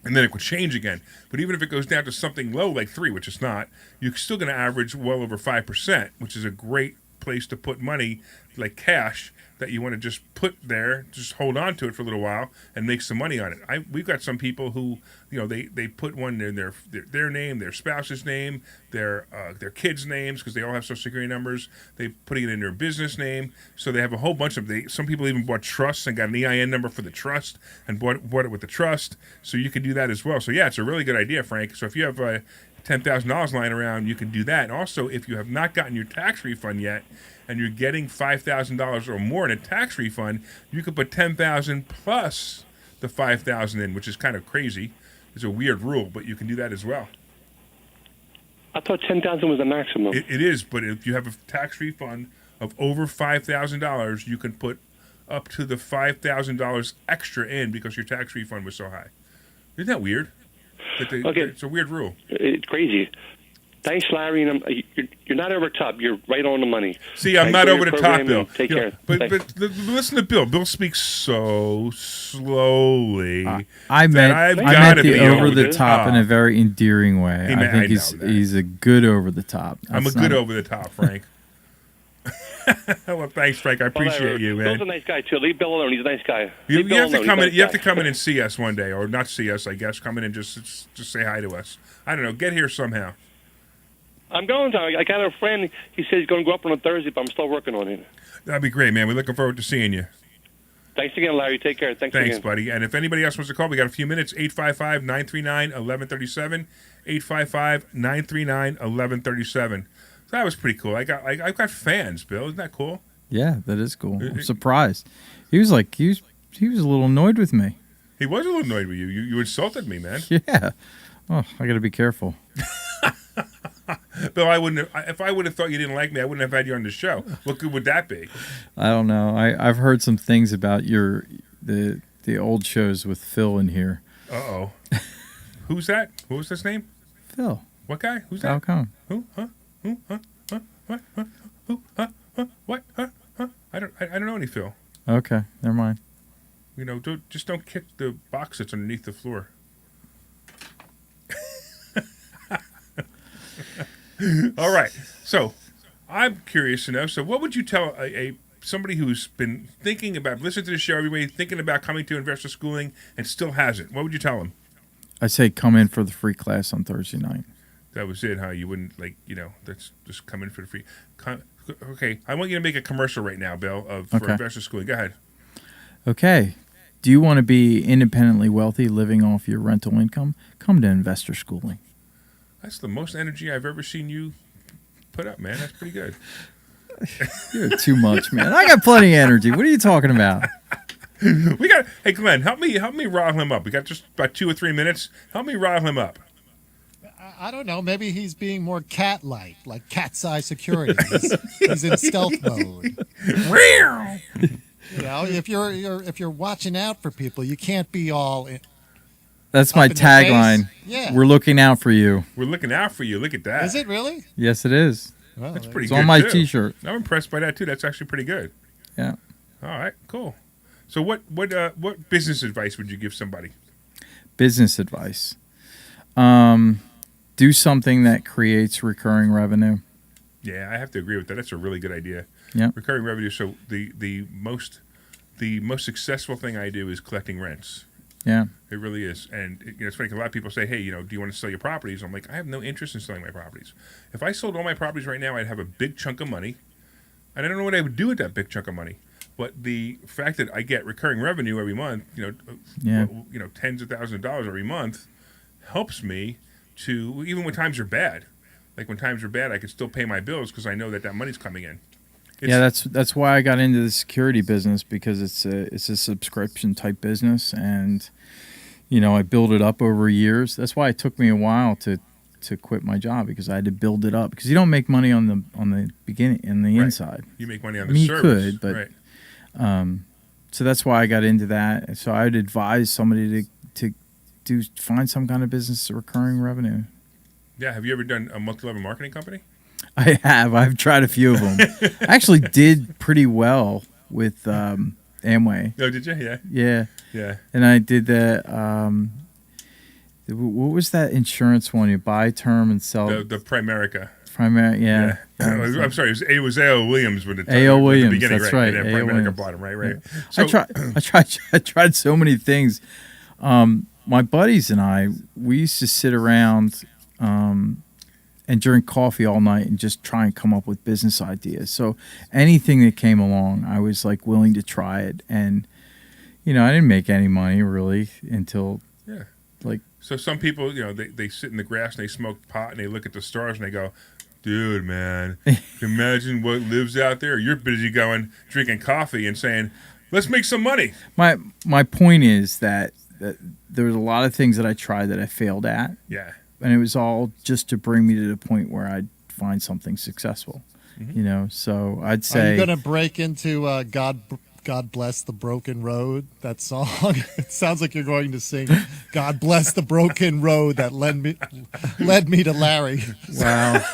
And then it could change again. But even if it goes down to something low like 3, which it's not, you're still going to average well over 5%, which is a great place to put money, like cash, that you want to just put there, just hold on to it for a little while and make some money on it. We've got some people who, they put one in their name, their spouse's name, their kids' names, because they all have Social Security numbers. They putting it in their business name, so they have a whole bunch of. Some people even bought trusts and got an EIN number for the trust and bought it with the trust. So you can do that as well. So yeah, it's a really good idea, Frank. So if you have $10,000 lying around, you can do that. And also, if you have not gotten your tax refund yet, and you're getting $5,000 or more in a tax refund, you could put $10,000 plus the $5,000 in, which is kind of crazy. It's a weird rule, but you can do that as well. I thought $10,000 was the maximum. It is, but if you have a tax refund of over $5,000, you can put up to the $5,000 extra in because your tax refund was so high. Isn't that weird? Okay. It's a weird rule. It's crazy. Thanks, Larry. And you're not over top. You're right on the money. See, I'm not over the top, Bill. Take care. But listen to Bill. Bill speaks so slowly. I meant the over the top in a very endearing way. I think he's a good over the top. I'm a good over the top, Frank. Well, thanks, Frank. I appreciate you, man. Bill's a nice guy too. Leave Bill alone. He's a nice guy. You have to come in. You have to come in and see us one day, or not see us, I guess. Come in and just say hi to us. I don't know. Get here somehow. I'm going to. I got a friend. He says he's going to go up on a Thursday, but I'm still working on it. That'd be great, man. We're looking forward to seeing you. Thanks again, Larry. Take care. Thanks again. Buddy. And if anybody else wants to call, we got a few minutes. 855-939-1137. 855-939-1137. So that was pretty cool. I've got fans, Bill. Isn't that cool? Yeah, that is cool. I'm surprised. He was a little annoyed with me. He was a little annoyed with you. You insulted me, man. Yeah. Oh, I got to be careful. Bill, if I would have thought you didn't like me, I wouldn't have had you on the show. What good would that be? I don't know. I've heard some things about the old shows with Phil in here. Uh-oh. Who's that? What was his name? Phil. What guy? Who's that? How come? Who? Huh? Who? Huh? Huh? What? Huh? Who? Huh? Huh? What? Huh? Huh? I don't know any Phil. Okay, never mind. Just don't kick the box that's underneath the floor. All right. So I'm curious to know. So what would you tell somebody who's been thinking about listening to the show every week, thinking about coming to investor schooling and still hasn't? What would you tell them? I say come in for the free class on Thursday night. That was it, huh? You wouldn't that's just come in for the free. Okay. I want you to make a commercial right now, Bill, for investor schooling. Go ahead. Okay. Do you want to be independently wealthy living off your rental income? Come to investor schooling. That's the most energy I've ever seen you put up, man. That's pretty good. You're too much, man. I got plenty of energy. What are you talking about? Hey, Glenn, help me rile him up. We got just about 2 or 3 minutes. Help me rile him up. I don't know. Maybe he's being more cat-like, like cat's eye security. He's in stealth mode. If you're watching out for people, you can't be all. That's my tagline. Yeah. We're looking out for you. We're looking out for you. Look at that. Is it really? Yes, it is. Well, that's pretty good. It's on my too. T-shirt. I'm impressed by that too. That's actually pretty good. Yeah. All right. Cool. So what business advice would you give somebody? Business advice. Do something that creates recurring revenue. Yeah, I have to agree with that. That's a really good idea. Yeah. Recurring revenue. So the most successful thing I do is collecting rents. Yeah. It really is. And it's funny, 'cause a lot of people say, hey, do you want to sell your properties? I'm like, I have no interest in selling my properties. If I sold all my properties right now, I'd have a big chunk of money. And I don't know what I would do with that big chunk of money. But the fact that I get recurring revenue every month, tens of thousands of dollars every month, helps me to, even when times are bad. Like when times are bad, I can still pay my bills because I know that money's coming in. That's why I got into the security business, because it's a subscription type business, and I built it up over years. That's why it took me a while to to quit my job because I had to build it up because you don't make money on the beginning and the inside. You make money on I the mean, service. you could, but right. So that's why I got into that. So I would advise somebody to find some kind of business recurring revenue. Yeah. Have you ever done a multi-level marketing company? I have. I've tried a few of them. I actually did pretty well with Amway. Oh, did you? Yeah. Yeah. Yeah. And I did that. What was that insurance one? You buy term and sell. The Primerica. Primary, yeah. I'm sorry. It was A.O. Williams with the A.O. Williams, the beginning, that's right? right. And then A.O. Primerica Williams. bought him, right? Yeah. So, I tried so many things. My buddies and I, we used to sit around and drink coffee all night and just try and come up with business ideas. So anything that came along, I was like willing to try it. And I didn't make any money really until like. So some people, they sit in the grass and they smoke pot and they look at the stars and they go, dude, man, imagine what lives out there. You're busy going, drinking coffee and saying, let's make some money. My point is that there was a lot of things that I tried that I failed at. Yeah. And it was all just to bring me to the point where I'd find something successful, So I'd say. Are you going to break into God Bless the Broken Road, that song? It sounds like you're going to sing God Bless the Broken Road that led me to Larry. Wow.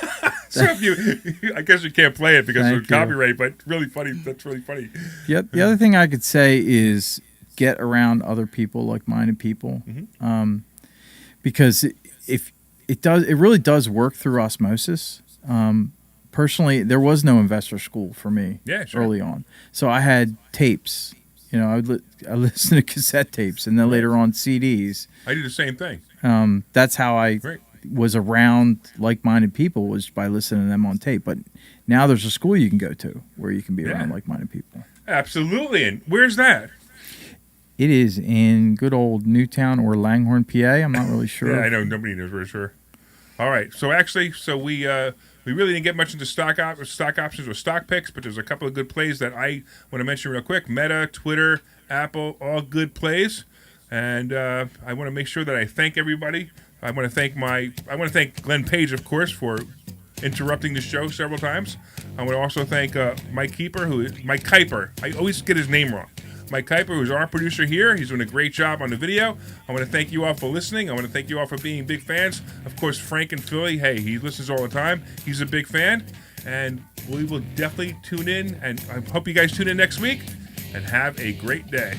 So I guess you can't play it because of Thank you. copyright, but really funny. That's really funny. Yep. The other thing I could say is get around other people, like-minded people, because it really does work through osmosis. Personally, there was no investor school for me early on, so I had tapes. I listened to cassette tapes, and then later on CDs. I did the same thing. That's how I was around like-minded people, was by listening to them on tape. But now there's a school you can go to where you can be around like-minded people. Absolutely. And where's that? It is in good old Newtown or Langhorne, PA. I'm not really sure. Yeah, I know. Nobody knows for sure. All right. So we really didn't get much into stock options or stock picks, but there's a couple of good plays that I want to mention real quick. Meta, Twitter, Apple, all good plays. And I want to make sure that I thank everybody. I want to thank Glenn Page, of course, for interrupting the show several times. I want to also thank Mike Kuiper. I always get his name wrong. Mike Kuiper, who's our producer here. He's doing a great job on the video. I want to thank you all for listening. I want to thank you all for being big fans. Of course, Frank in Philly, hey, he listens all the time. He's a big fan. And we will definitely tune in. And I hope you guys tune in next week. And have a great day.